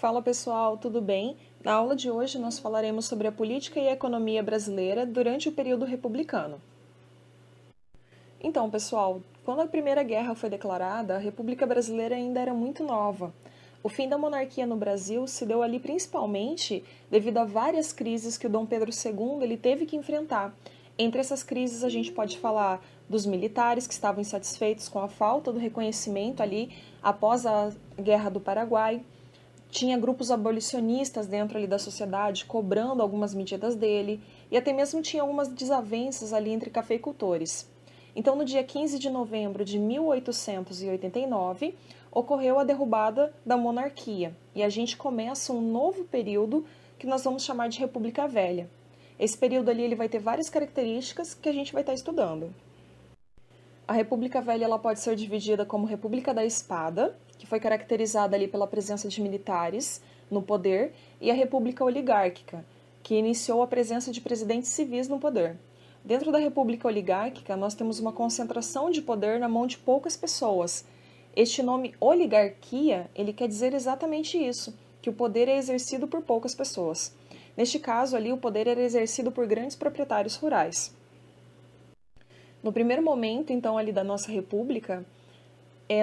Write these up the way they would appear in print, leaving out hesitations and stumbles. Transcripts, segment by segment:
Fala pessoal, tudo bem? Na aula de hoje nós falaremos sobre a política e a economia brasileira durante o período republicano. Então, pessoal, quando a Primeira Guerra foi declarada, a República Brasileira ainda era muito nova. O fim da monarquia no Brasil se deu ali principalmente devido a várias crises que o Dom Pedro II ele teve que enfrentar. Entre essas crises a gente pode falar dos militares que estavam insatisfeitos com a falta do reconhecimento ali após a Guerra do Paraguai. Tinha grupos abolicionistas dentro ali da sociedade cobrando algumas medidas dele, e até mesmo tinha algumas desavenças ali entre cafeicultores. Então, no dia 15 de novembro de 1889, ocorreu a derrubada da monarquia, e a gente começa um novo período que nós vamos chamar de República Velha. Esse período ali ele vai ter várias características que a gente vai estar estudando. A República Velha ela pode ser dividida como República da Espada, que foi caracterizada ali pela presença de militares no poder, e a República Oligárquica, que iniciou a presença de presidentes civis no poder. Dentro da República Oligárquica, nós temos uma concentração de poder na mão de poucas pessoas. Este nome oligarquia, ele quer dizer exatamente isso, que o poder é exercido por poucas pessoas. Neste caso ali, o poder era exercido por grandes proprietários rurais. No primeiro momento, então, ali da nossa república,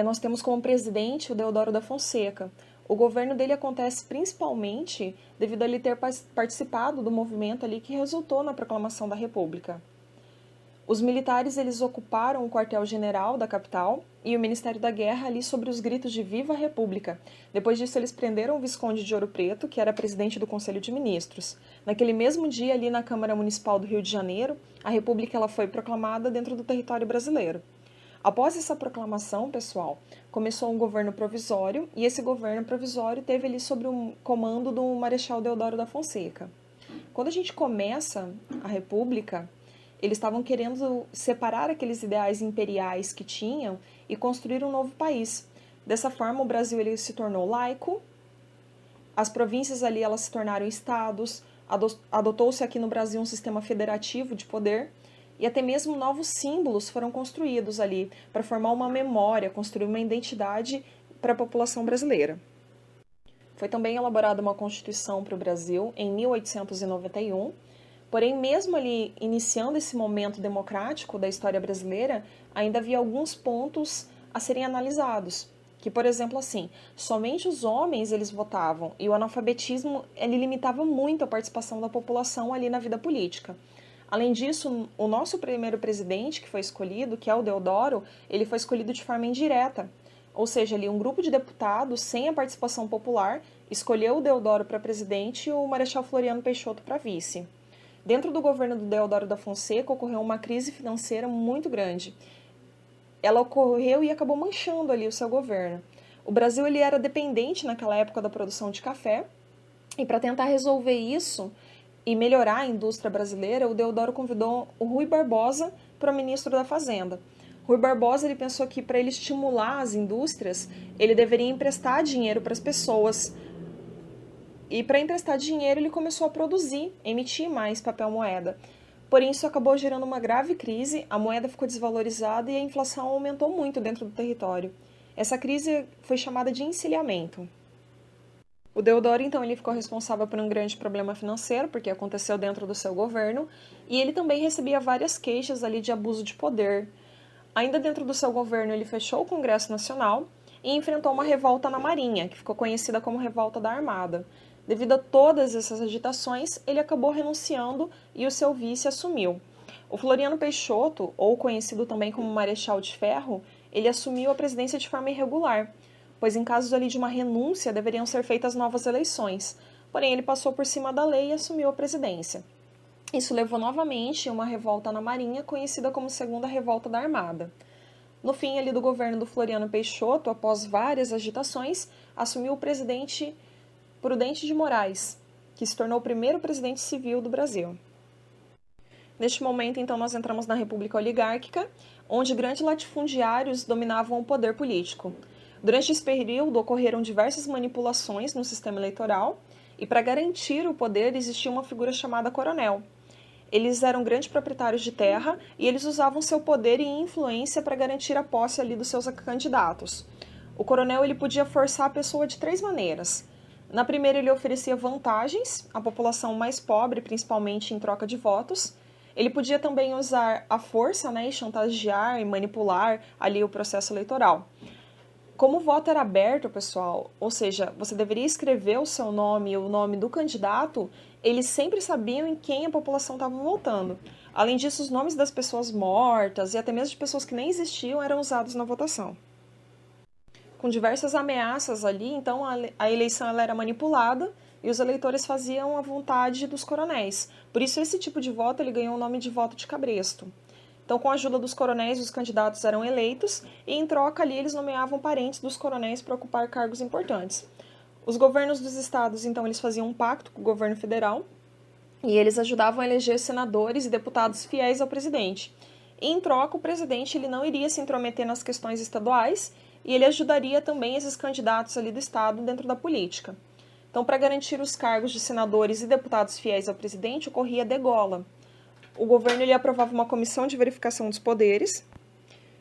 nós temos como presidente o Deodoro da Fonseca. O governo dele acontece principalmente devido a ele ter participado do movimento ali que resultou na proclamação da república. Os militares eles ocuparam o quartel-general da capital e o Ministério da Guerra ali sobre os gritos de Viva a República. Depois disso, eles prenderam o Visconde de Ouro Preto, que era presidente do Conselho de Ministros. Naquele mesmo dia, ali na Câmara Municipal do Rio de Janeiro, a República ela foi proclamada dentro do território brasileiro. Após essa proclamação, pessoal, começou um governo provisório, e esse governo provisório teve ali sob o comando do Marechal Deodoro da Fonseca. Quando a gente começa a República, eles estavam querendo separar aqueles ideais imperiais que tinham e construir um novo país. Dessa forma, o Brasil ele se tornou laico, as províncias ali elas se tornaram estados, adotou-se aqui no Brasil um sistema federativo de poder, e até mesmo novos símbolos foram construídos ali para formar uma memória, construir uma identidade para a população brasileira. Foi também elaborada uma Constituição para o Brasil em 1891, porém, mesmo ali iniciando esse momento democrático da história brasileira, ainda havia alguns pontos a serem analisados. Que, por exemplo, assim, somente os homens eles votavam e o analfabetismo ele limitava muito a participação da população ali na vida política. Além disso, o nosso primeiro presidente que foi escolhido, que é o Deodoro, ele foi escolhido de forma indireta. Ou seja, ali um grupo de deputados, sem a participação popular, escolheu o Deodoro para presidente e o Marechal Floriano Peixoto para vice. Dentro do governo do Deodoro da Fonseca ocorreu uma crise financeira muito grande. Ela ocorreu e acabou manchando ali o seu governo. O Brasil ele era dependente naquela época da produção de café, e para tentar resolver isso e melhorar a indústria brasileira, o Deodoro convidou o Rui Barbosa para ministro da Fazenda. Rui Barbosa ele pensou que para ele estimular as indústrias, ele deveria emprestar dinheiro para as pessoas. E para emprestar dinheiro, ele começou a produzir, emitir mais papel moeda. Porém, isso acabou gerando uma grave crise, a moeda ficou desvalorizada e a inflação aumentou muito dentro do território. Essa crise foi chamada de encilhamento. O Deodoro, então, ele ficou responsável por um grande problema financeiro, porque aconteceu dentro do seu governo, e ele também recebia várias queixas ali de abuso de poder. Ainda dentro do seu governo, ele fechou o Congresso Nacional e enfrentou uma revolta na Marinha, que ficou conhecida como Revolta da Armada. Devido a todas essas agitações, ele acabou renunciando e o seu vice assumiu. O Floriano Peixoto, ou conhecido também como Marechal de Ferro, ele assumiu a presidência de forma irregular, pois em caso ali de uma renúncia deveriam ser feitas novas eleições. Porém, ele passou por cima da lei e assumiu a presidência. Isso levou novamente a uma revolta na Marinha, conhecida como Segunda Revolta da Armada. No fim ali do governo do Floriano Peixoto, após várias agitações, assumiu o presidente Prudente de Moraes, que se tornou o primeiro presidente civil do Brasil. Neste momento, então, nós entramos na República Oligárquica, onde grandes latifundiários dominavam o poder político. Durante esse período, ocorreram diversas manipulações no sistema eleitoral, e para garantir o poder existia uma figura chamada coronel. Eles eram grandes proprietários de terra e eles usavam seu poder e influência para garantir a posse ali dos seus candidatos. O coronel ele podia forçar a pessoa de três maneiras. Na primeira, ele oferecia vantagens à população mais pobre, principalmente em troca de votos. Ele podia também usar a força, né, e chantagear e manipular ali o processo eleitoral. Como o voto era aberto, pessoal, ou seja, você deveria escrever o seu nome e o nome do candidato, eles sempre sabiam em quem a população estava votando. Além disso, os nomes das pessoas mortas e até mesmo de pessoas que nem existiam eram usados na votação. Com diversas ameaças ali, então a eleição ela era manipulada e os eleitores faziam a vontade dos coronéis. Por isso esse tipo de voto ele ganhou o nome de voto de cabresto. Então, com a ajuda dos coronéis, os candidatos eram eleitos e, em troca, ali eles nomeavam parentes dos coronéis para ocupar cargos importantes. Os governos dos estados, então, eles faziam um pacto com o governo federal e eles ajudavam a eleger senadores e deputados fiéis ao presidente. E, em troca, o presidente ele não iria se intrometer nas questões estaduais e ele ajudaria também esses candidatos ali do estado dentro da política. Então, para garantir os cargos de senadores e deputados fiéis ao presidente, ocorria a degola. O governo ele aprovava uma comissão de verificação dos poderes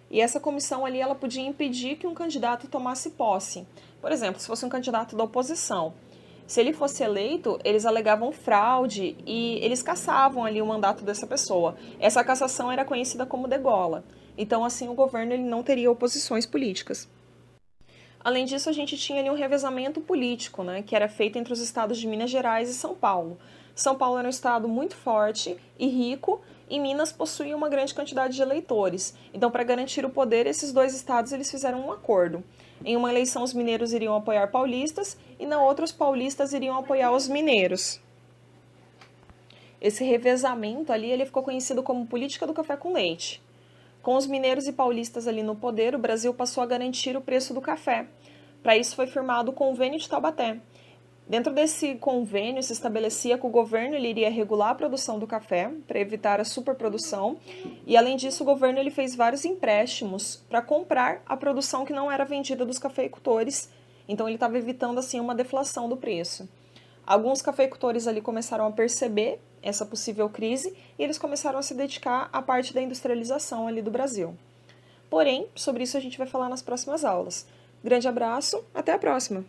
e essa comissão ali ela podia impedir que um candidato tomasse posse. Por exemplo, se fosse um candidato da oposição, se ele fosse eleito, eles alegavam fraude e eles cassavam ali o mandato dessa pessoa. Essa cassação era conhecida como degola. Então, assim, o governo ele não teria oposições políticas. Além disso, a gente tinha ali um revezamento político, né, que era feito entre os estados de Minas Gerais e São Paulo. São Paulo era um estado muito forte e rico, e Minas possuía uma grande quantidade de eleitores. Então, para garantir o poder, esses dois estados eles fizeram um acordo. Em uma eleição, os mineiros iriam apoiar paulistas, e na outra, os paulistas iriam apoiar os mineiros. Esse revezamento ali ele ficou conhecido como política do café com leite. Com os mineiros e paulistas ali no poder, o Brasil passou a garantir o preço do café. Para isso foi firmado o Convênio de Taubaté. Dentro desse convênio se estabelecia que o governo ele iria regular a produção do café para evitar a superprodução e além disso o governo ele fez vários empréstimos para comprar a produção que não era vendida dos cafeicultores. Então ele estava evitando assim uma deflação do preço. Alguns cafeicultores ali começaram a perceber essa possível crise e eles começaram a se dedicar à parte da industrialização ali do Brasil. Porém, sobre isso a gente vai falar nas próximas aulas. Grande abraço, até a próxima!